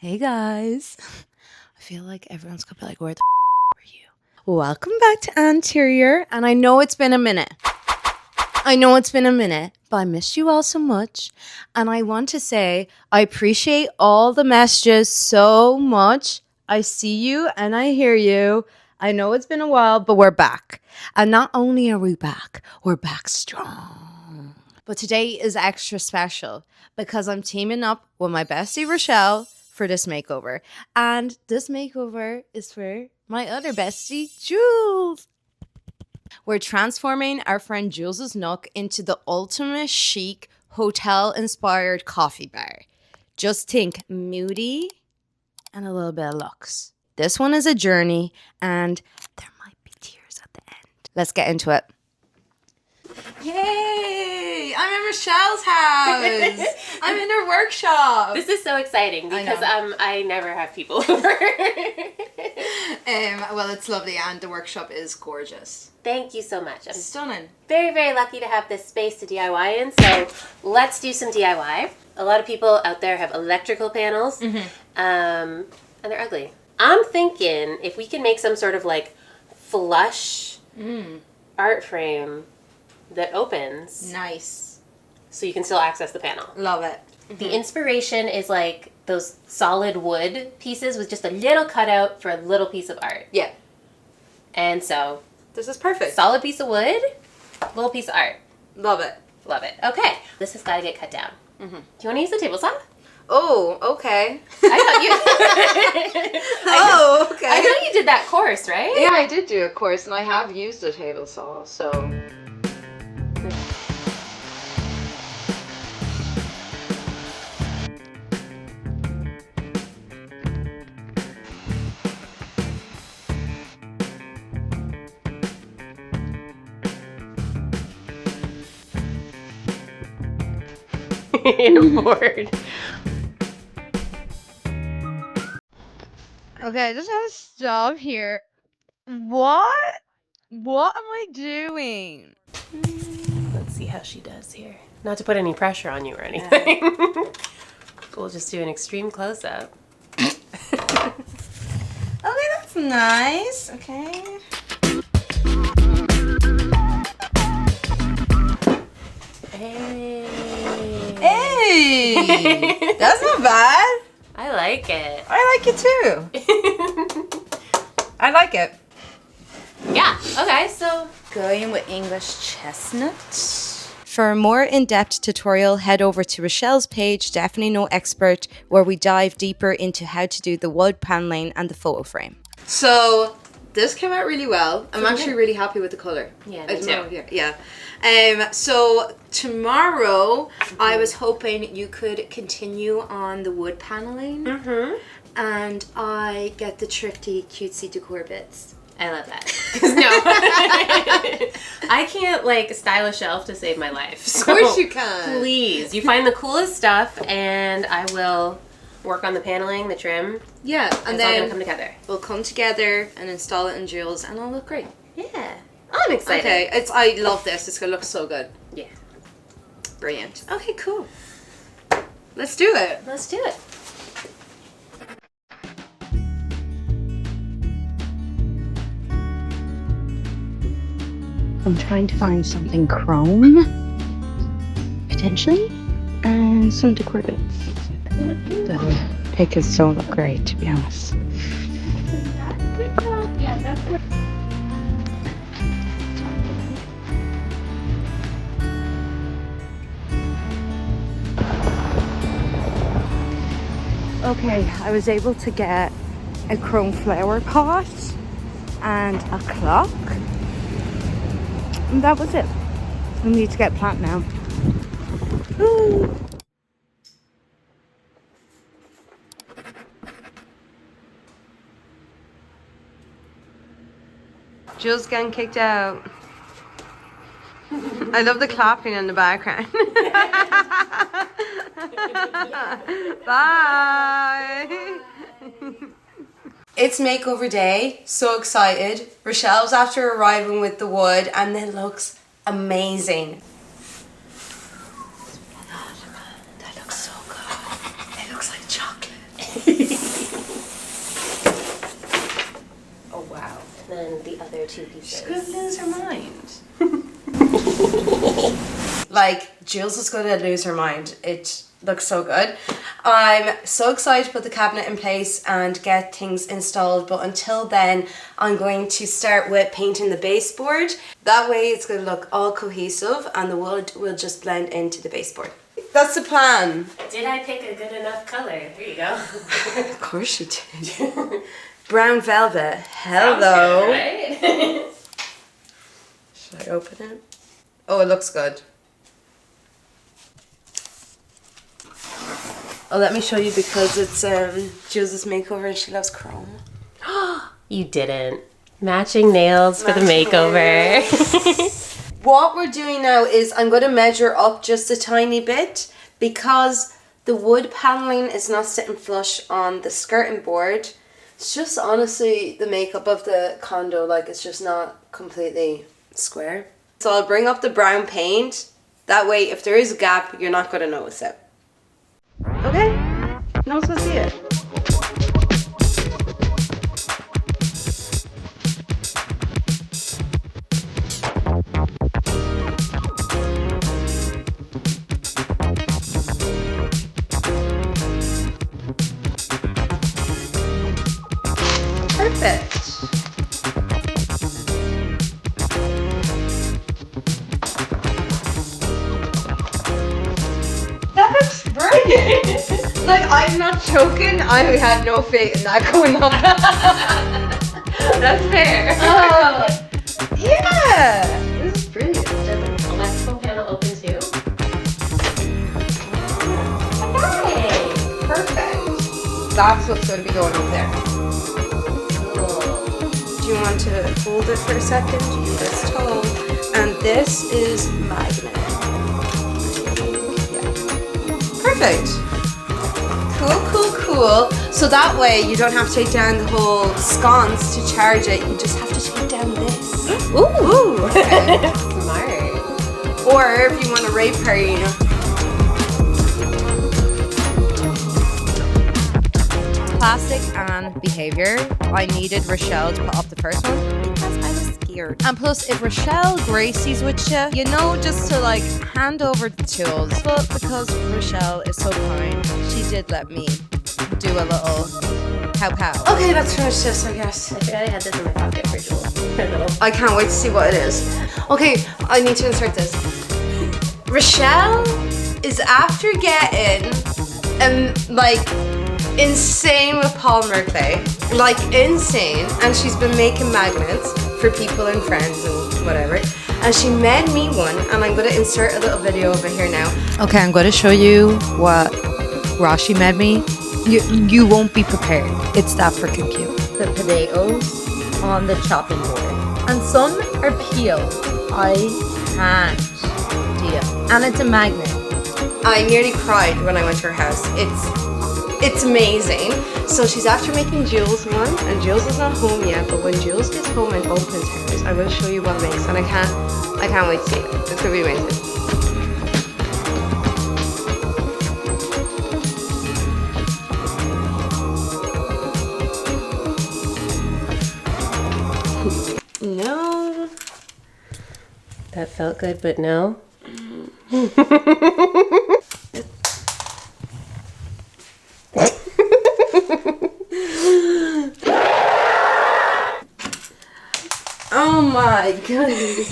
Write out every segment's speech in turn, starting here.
Hey guys. I feel like everyone's gonna be like, where the were you? Welcome back to Anterior. And I know it's been a minute. But I missed you all so much. And I want to say I appreciate all the messages so much. I see you and I hear you. I know it's been a while, but we're back. And not only are we back, we're back strong. But today is extra special because I'm teaming up with my bestie Rochelle for this makeover. And this makeover is for my other bestie, Giulz. We're transforming our friend Giulz's Nook into the ultimate chic hotel-inspired coffee bar. Just think moody and a little bit of luxe. This one is a journey and there might be tears at the end. Let's get into it. Yay! I'm in Rochelle's house. I'm in her workshop. This is so exciting because I never have people over. Well, it's lovely and the workshop is gorgeous. Thank you so much. I'm Stunning. very, very lucky to have this space to DIY in, so let's do some DIY. A lot of people out there have electrical panels, and they're ugly. I'm thinking if we can make some sort of like flush art frame that opens. Nice. So you can still access the panel. Love it. The inspiration is like those solid wood pieces with just a little cutout for a little piece of art. Yeah. And so This is perfect. solid piece of wood, little piece of art. Love it. Love it. Okay. This has got to get cut down. Do you want to use the table saw? Oh, okay. I thought you... Oh, okay. I know you did that course, right? Yeah, I did do a course and I have used a table saw, so... In a board. Okay, I just have to stop here. What? What am I doing? Let's see how she does here. Not to put any pressure on you or anything. We'll just do an extreme close-up. Okay, that's nice. Okay. Hey. Hey! That's not bad. I like it. I like it too. I like it. Yeah. Okay, so... Going with English chestnut. For a more in-depth tutorial, head over to Rochelle's page, Definitely No Expert, where we dive deeper into how to do the wood paneling and the photo frame. So this came out really well. I'm actually really happy with the color. Yeah, me too. Yeah. So tomorrow, I was hoping you could continue on the wood paneling, and I get the thrifty, cutesy decor bits. I love that. No. I can't, like, style a shelf to save my life. Of course you can. Please. You find the coolest stuff, and I will work on the paneling, the trim. Yeah, and It's all then gonna come together. we'll come together and install it in Giulz, and it'll look great. Yeah. I'm excited. Okay, I love this. It's gonna look so good. Yeah. Brilliant. Okay, cool. Let's do it. Let's do it. I'm trying to find something chrome, potentially, and some decor bits. The pictures don't look great, to be honest. Okay, I was able to get a chrome flower pot and a clock. And that was it. We need to get plant now. Ooh. Giulz getting kicked out. I love the clapping in the background. Bye. It's makeover day. So excited. Rochelle's after arriving with the wood and it looks amazing. That looks so good. It looks like chocolate. two pieces. She's gonna lose her mind. Like, Giulz is gonna lose her mind. It looks so good. I'm so excited to put the cabinet in place and get things installed, but until then, I'm going to start with painting the baseboard. That way it's gonna look all cohesive and the wood will just blend into the baseboard. That's the plan. Did I pick a good enough color? There you go. Of course you did. Brown velvet. Hello. Good, right? Should I open it? Oh, it looks good. Oh, let me show you because it's Giulz's makeover and she loves chrome. You didn't. Matching nails for the makeover. What we're doing now is I'm going to measure up just a tiny bit because the wood paneling is not sitting flush on the skirting board. It's just honestly the makeup of the condo, like it's just not completely square. So I'll bring up the brown paint. That way if there is a gap, you're not going to notice it. Okay, now let's go see it. Perfect. That looks brilliant. Like, I'm not joking. I had no faith in that going on. That's fair. Oh, yeah. This is brilliant. Does the electrical panel open too? Hey! Perfect. That's what's going to be going up there. Do you want to hold it for a second? You this tall. And this is magnet. Yeah. Perfect. Cool. So that way you don't have to take down the whole sconce to charge it. You just have to take down this. Ooh. Okay. Smart. Or if you want a rape party, you know. Plastic and behavior. I needed Rochelle to put up the first one because I was scared. And plus, if Rochelle gracies with you, you know, just to like hand over the tools. But because Rochelle is so kind, she did let me do a little pow. Okay, let's finish this, I guess. I forgot I had this in my pocket for Giulz. I can't wait to see what it is. Okay, I need to insert this. Rochelle is after getting like insane with polymer clay, like insane, and she's been making magnets for people and friends and whatever, and she made me one, and I'm going to insert a little video of it here now. Okay, I'm going to show you what Rashi made me. You won't be prepared. It's that freaking cute. The potatoes on the chopping board, and some are peeled. I can't deal. And it's a magnet. I nearly cried when I went to her house. It's amazing. So she's after making Giulz one, and Giulz is not home yet, but when Giulz gets home and opens hers, I will show you what it makes, and I can't wait to see it. It's gonna be amazing. No. That felt good, but no. Oh my goodness.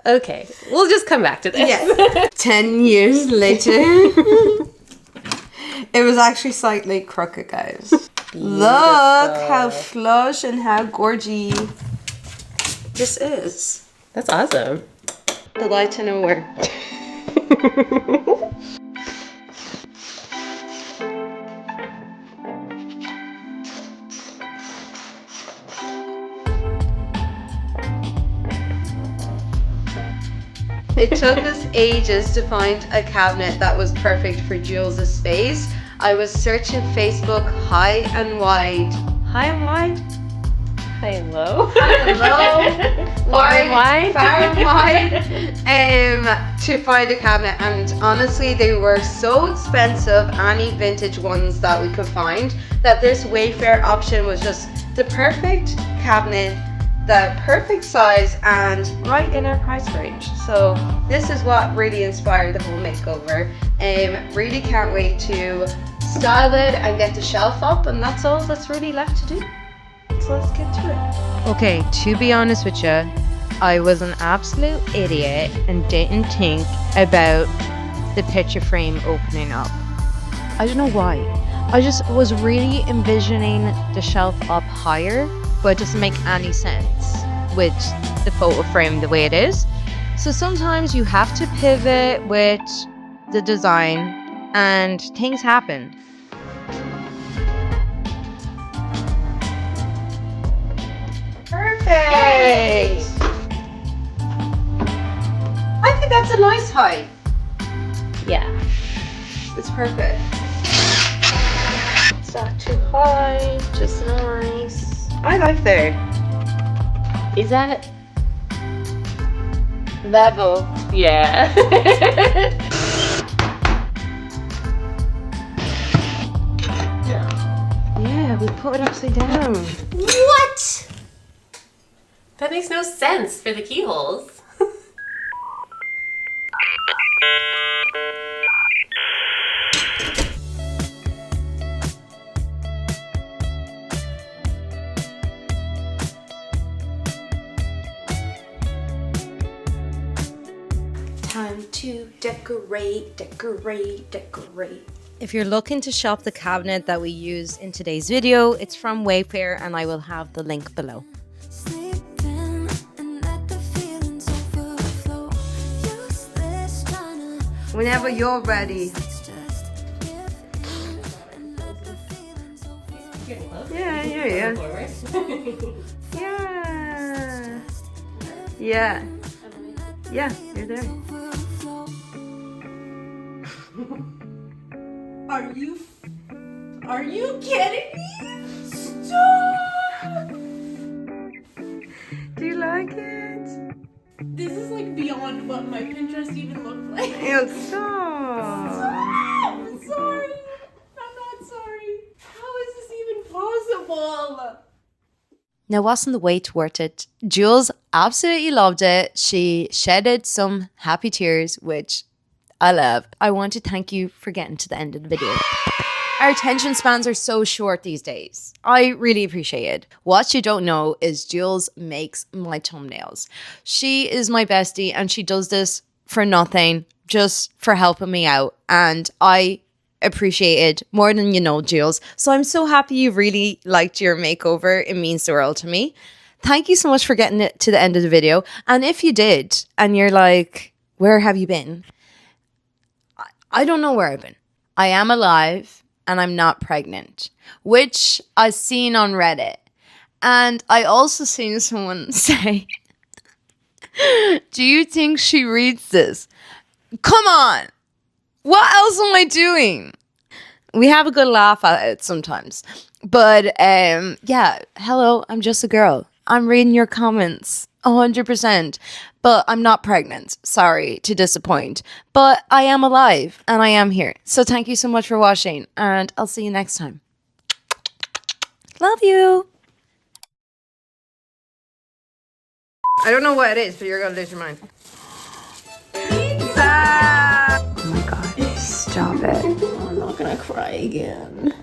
Okay, we'll just come back to this. Yes. 10 years later. It was actually slightly crooked, guys. Look how flush and how gorgy this is. That's awesome. The light to nowhere. It took us ages to find a cabinet that was perfect for Giulz's space. I was searching Facebook high and wide. High and wide? Hello. Hello. Why? To find a cabinet, and honestly they were so expensive, any vintage ones that we could find, that this Wayfair option was just the perfect cabinet, the perfect size, and right in our price range. So this is what really inspired the whole makeover. Really can't wait to style it and get the shelf up, and that's all that's really left to do. So let's get to it. Okay, to be honest with you, I was an absolute idiot and didn't think about the picture frame opening up. I don't know why. I just was really envisioning the shelf up higher, but it doesn't make any sense with the photo frame the way it is. So sometimes you have to pivot with the design and things happen. Perfect! I think that's a nice height. Yeah. It's perfect. It's not too high, just nice. I like there. Is that Level. yeah? Yeah, we put it upside down. What? That makes no sense for the keyholes. Time to decorate. If you're looking to shop the cabinet that we use in today's video, it's from Wayfair, and I will have the link below. Whenever you're ready. Yeah. Yeah, you're there. Are you kidding me? Stop! Do you like it? This is like beyond what my Pinterest even looked like. Ew, stop. I'm sorry. I'm not sorry. How is this even possible? Now, wasn't the wait worth it? Giulz absolutely loved it. She shedded some happy tears, which I love. I want to thank you for getting to the end of the video. Our attention spans are so short these days. I really appreciate it. What you don't know is Giulz makes my thumbnails. She is my bestie, and she does this for nothing, just for helping me out. And I appreciate it more than you know, Giulz. So I'm so happy you really liked your makeover. It means the world to me. Thank you so much for getting it to the end of the video. And if you did, and you're like, where have you been? I don't know where I've been. I am alive, and I'm not pregnant, which I've seen on Reddit. And I also seen someone say, do you think she reads this? Come on! What else am I doing? We have a good laugh at it sometimes. But yeah, hello, I'm just a girl. I'm reading your comments 100%. But I'm not pregnant. Sorry to disappoint. But I am alive and I am here. So thank you so much for watching, and I'll see you next time. Love you. I don't know what it is, but you're going to lose your mind. Oh my god, stop it. I'm not gonna cry again.